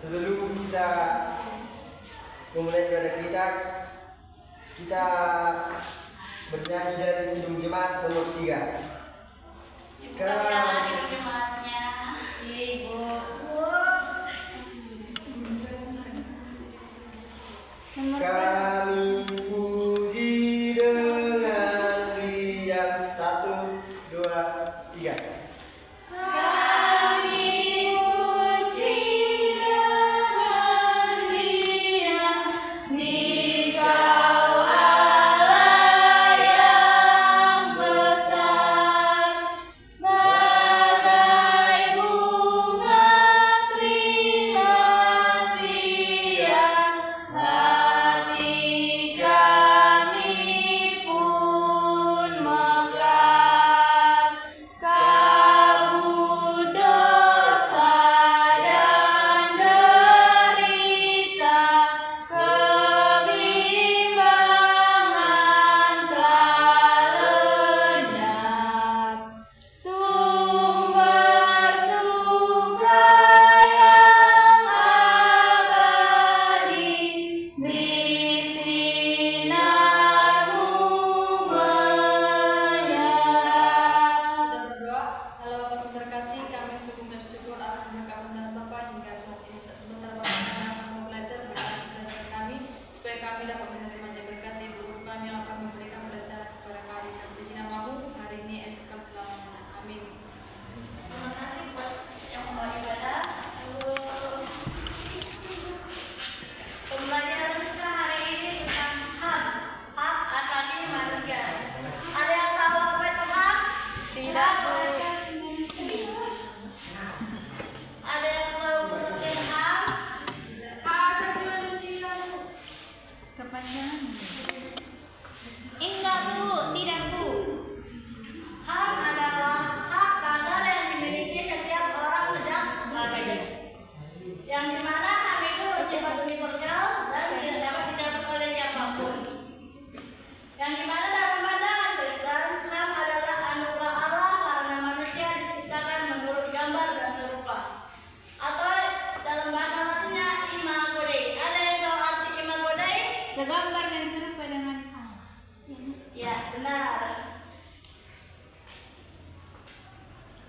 Sebelum kita memulai ibadah kita bernyanyi dari Hidung Jemaat nomor 3. Kami puji dengan riang 1, 2, 3. Segambar dan serupa dengan Allah. Ya, benar.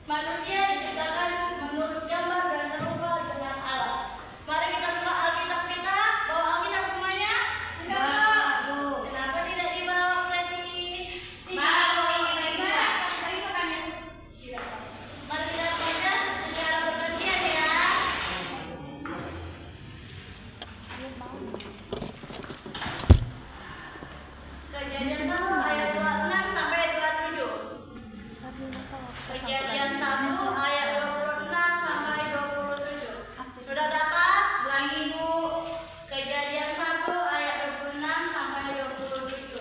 Manusia diciptakan menurut gambar dan serupa dengan Allah. Mari kita buka Alkitab kita. Bawa Alkitab semuanya? Enggak, Bu. Kenapa tidak dibawa, Preti? Mari kita baca secara bergantian ya. Kejadian 1 ayat 26 sampai 27. Kejadian 1 ayat 26 sampai 27. Sudah dapat? Ulangi, Bu. Kejadian 1 ayat 26 sampai 27.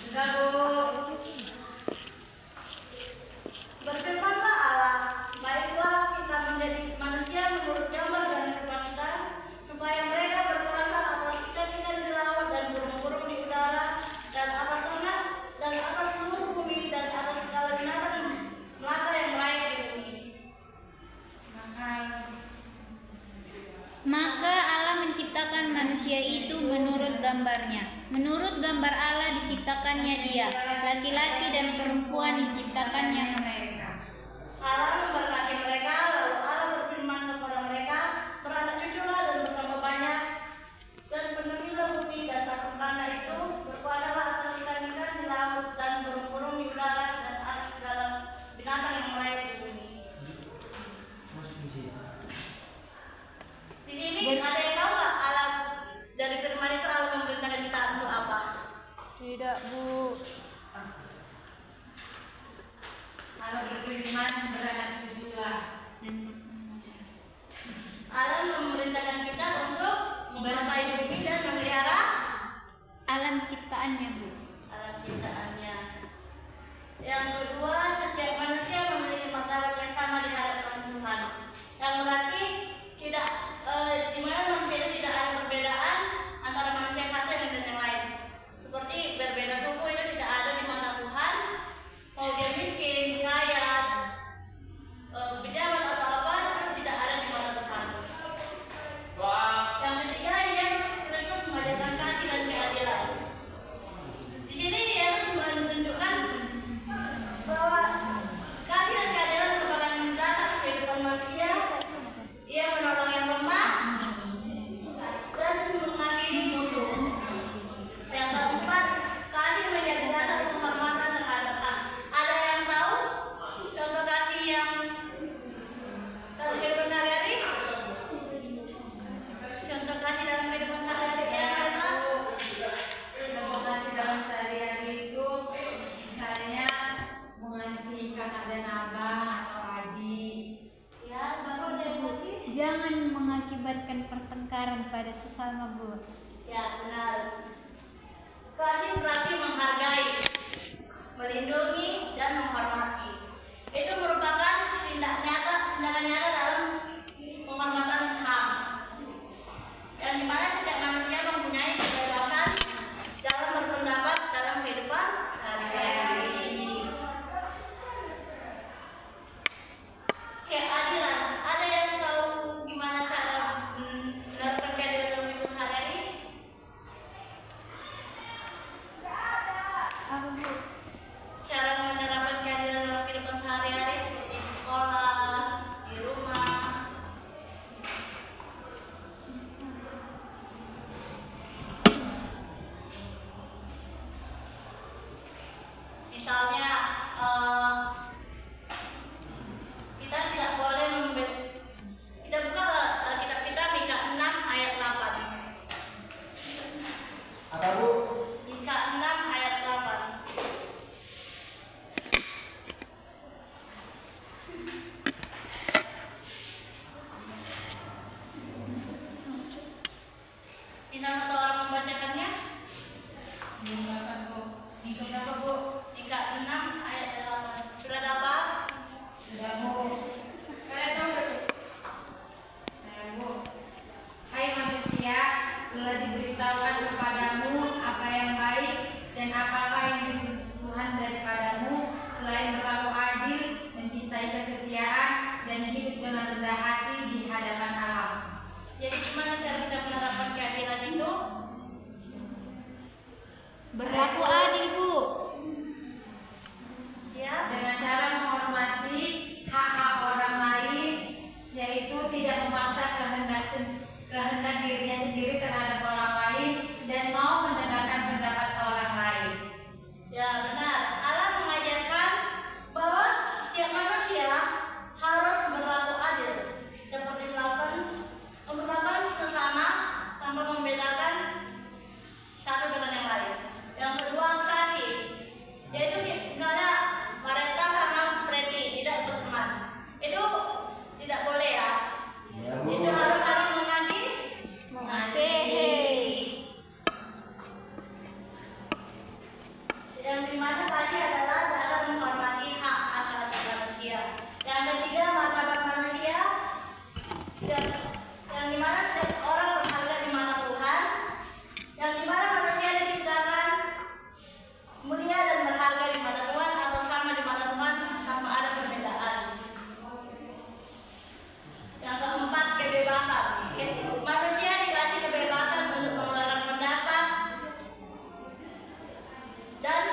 Enggak, Bu. Berfirmanlah Allah, baiklah kita menjadi manusia menurut gambar dan rupa kita, supaya mereka berkuasa atas ikan-ikan di laut dan burung-burung di udara dan atas tanah dan atas seluruh bumi dan atas segala binatang melata yang merayap di bumi. Maka Allah menciptakan manusia itu menurut gambarnya. Menurut gambar Allah diciptakannya dia, laki-laki dan perempuan diciptakannya mereka. Allah memberkati mereka, lalu Allah berfirman kepada mereka, beranak cuculah dan bertambah banyak, dan penuhilah bumi dan taklukkanlah itu, berkuasalah atas ikan-ikan di laut dan burung-burung di udara dan atas segala binatang yang merayap di bumi. Di sini ada yang tahu nggak Allah dari firman itu Allah memerintahkan kita untuk apa? Tidak, Bu. Allah berfirman beranak cuculah dan alat ciptaannya, Bu. alat ciptaannya. Yang kedua, setiap manusia memiliki martabat yang sama di hadapan Tuhan. Yang berarti tidak di mana manusia itu tidak ada perbedaan antara manusia satu dengan yang lain. Seperti berbeda suku itu tidak ada di mata Tuhan. Mau dia miskin, kaya, pejabat atau apa itu tidak ada di mata Tuhan. Yang ketiga, Yesus Kristus mengajarkan kasih dan keadilan. Di sini Yesus menunjukkan bahwa kasih dan keadilan merupakan dasar kehidupan manusia. Ia menolong yang lemah dan mengasihi musuh. Yang keempat, kasih menjadi dasar penghormatan terhadap hak. Ada yang tahu contoh kasih yang dalam kehidupan sehari-hari? Contoh kasih dalam kehidupan sehari-hari yang ada tahu? Contoh kasih dalam sehari-hari itu misalnya mengasihi kakak dan abang atau adik. Ya, baru ada yang lagi. Jangan mengakibatkan pertengkaran pada sesama, Bu. Ya, benar. Kasih berarti menghargai, melindungi, dan menghormati. Itu merupakan tindakan nyata dalam penghormatan HAM. Yang dimana setiap manusia mempunyai kebebasan dalam berpendapat dalam kehidupan sehari-hari. Keadilan. Ada yang tahu gimana cara menerapkan keadilan dalam kehidupan sehari-hari? Apa, Bu? Cara menerapkan keadilan dalam kehidupan sehari-hari seperti di sekolah, di rumah. Misalnya kita tidak boleh kita buka kitab kita Mika 6 ayat 8. Apa, Bu? Mika 6 ayat 8. Bisa satu orang membacakannya? Minggu berapa, Bu? Mika 6 ayat 8. Sudah dapat? Sudah, Bu. Bu. Hai manusia, telah diberitahukan kepadamu apa yang baik dan apakah yang dirindu Tuhan daripadamu selain berlaku adil, mencintai kesetiaan, dan hidup dengan rendah hati di hadapan Allah. Jadi gimana cara kita menerapkan keadilan itu? Berlaku adil, Bu. Ya, Dengan cara menghormati hak-hak orang lain, yaitu tidak memaksa kehendak dirinya sendiri terhadap orang lain dan mau mendengarkan pendapat orang lain. ya benar. Allah mengajarkan bahwa setiap manusia harus berlaku adil, dapat memperlakukan sesama tanpa membedakan satu dengan yang lain. Yang kedua, kasih, yaitu misalnya Mareta sama Preti tidak berteman, itu tidak boleh ya. Ya, Bu. Itu harus saling mengasihi. Mengasihi. Yang dimana kasih adalah dalam menghormati hak asasi manusia. Yang ketiga, martabat manusia, yang dimana setiap orang berharga di mata Tuhan, yang dimana manusia diciptakan mulia dan berharga di mata Tuhan atau sama di mata Tuhan tanpa ada perbedaan. Yang keempat, kebebasan. Manusia dikasih kebebasan untuk mengeluarkan pendapat dan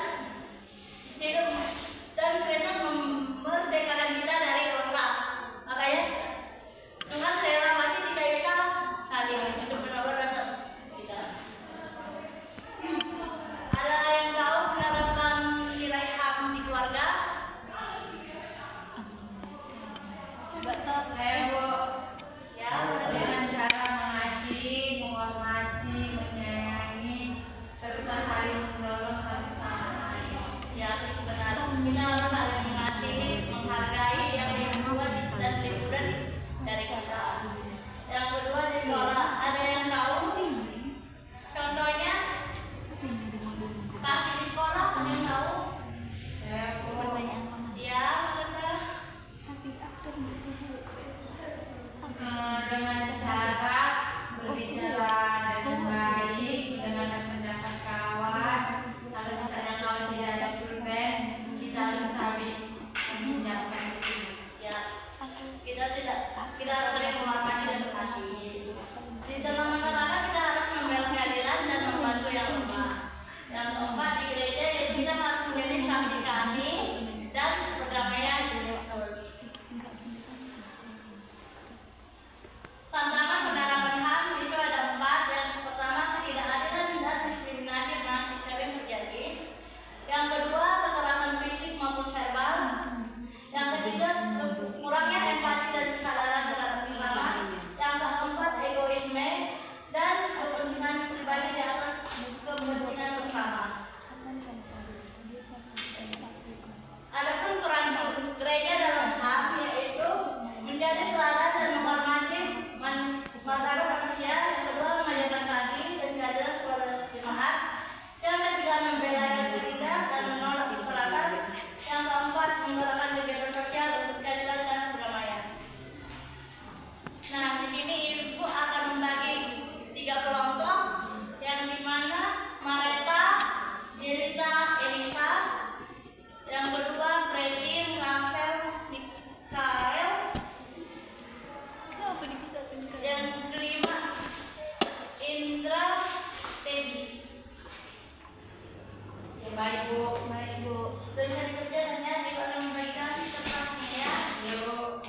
Yang baik Bu. Baik Bu. Dengan dikerjakannya di dalam kebaikan serta ya. Yuk.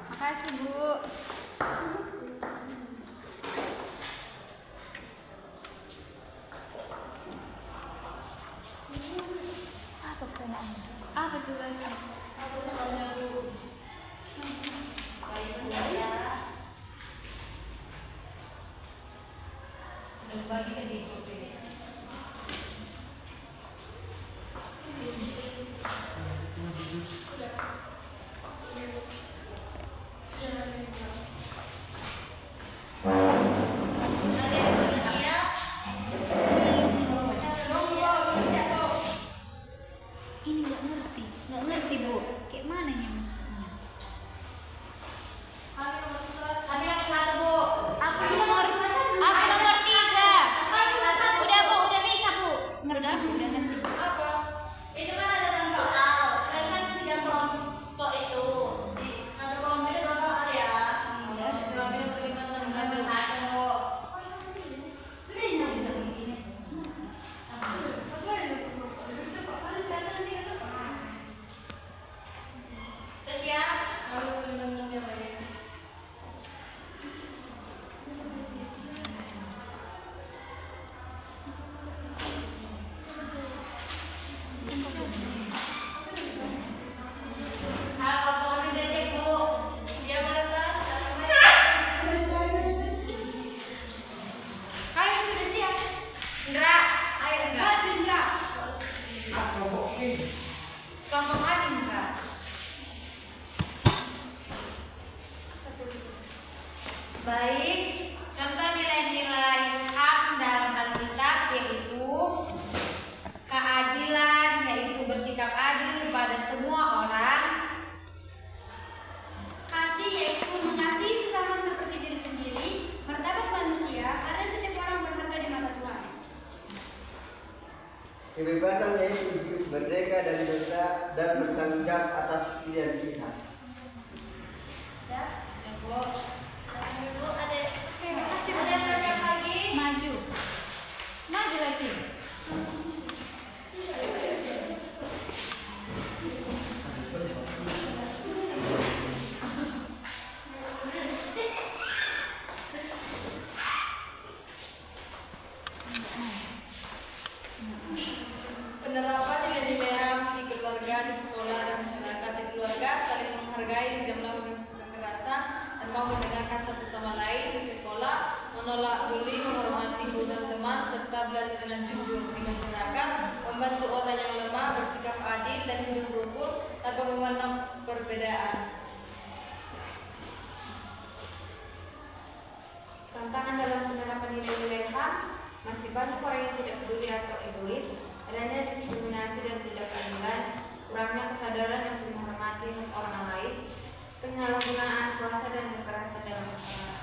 Makasih Bu. Apa pertanyaannya? Apa tugasnya? Aku soalnya Bu. Baik Bu. Ya. Udah bagi ke di grup ini. Ini nggak ngerti Bu. Kayak mana ya maksudnya? Kami nomor 1 Bu. Aku nomor 3. Udah Bu, udah bisa Bu. Ngerti Bu, udah ngerti. Apa? Itu kan ada 6 soal. Saya kan 3 kelompok itu. Di satu kelompok itu 2 soal ya. Ya, kami nomor 1 Bu. Bisa begini. Terus ya. Lalu benar-benar baik. Halo, kami udah siap Bu. Dia merasa Kami sudah siap. Indra, ayo Indra. Indra. Kelompok mana Indra? Baik, contoh nilai-nilai HAM dalam Alkitab yaitu keadilan, yaitu bersikap adil kepada semua orang. Kasih yaitu mengasihi sesama seperti diri sendiri, martabat manusia, karena setiap orang berharga di mata Tuhan. Kebebasan yaitu hidup merdeka dari dosa dan bertanggung jawab atas pilihan kita. ya. Sudah Bu. Ibu ada ada yang tanya lagi? Maju. Maju lagi. Penerapan nilai-nilai HAM di keluarga, di sekolah, dan masyarakat. Di keluarga saling menghargai, tidak melakukan kekerasan, dan mau mendengarkan satu sama lain. Di sekolah menolak bully, menghormati guru dan teman, serta belajar dengan jujur. Di masyarakat membantu orang yang lemah, bersikap adil, dan hidup rukun tanpa memandang perbedaan. Tantangan dalam penerapan nilai-nilai HAM, masih banyak orang yang tidak peduli atau egois, adanya diskriminasi dan tidak keadilan, kurangnya kesadaran untuk menghormati hak orang lain, penyalahgunaan kuasa dan kekerasan dalam masyarakat.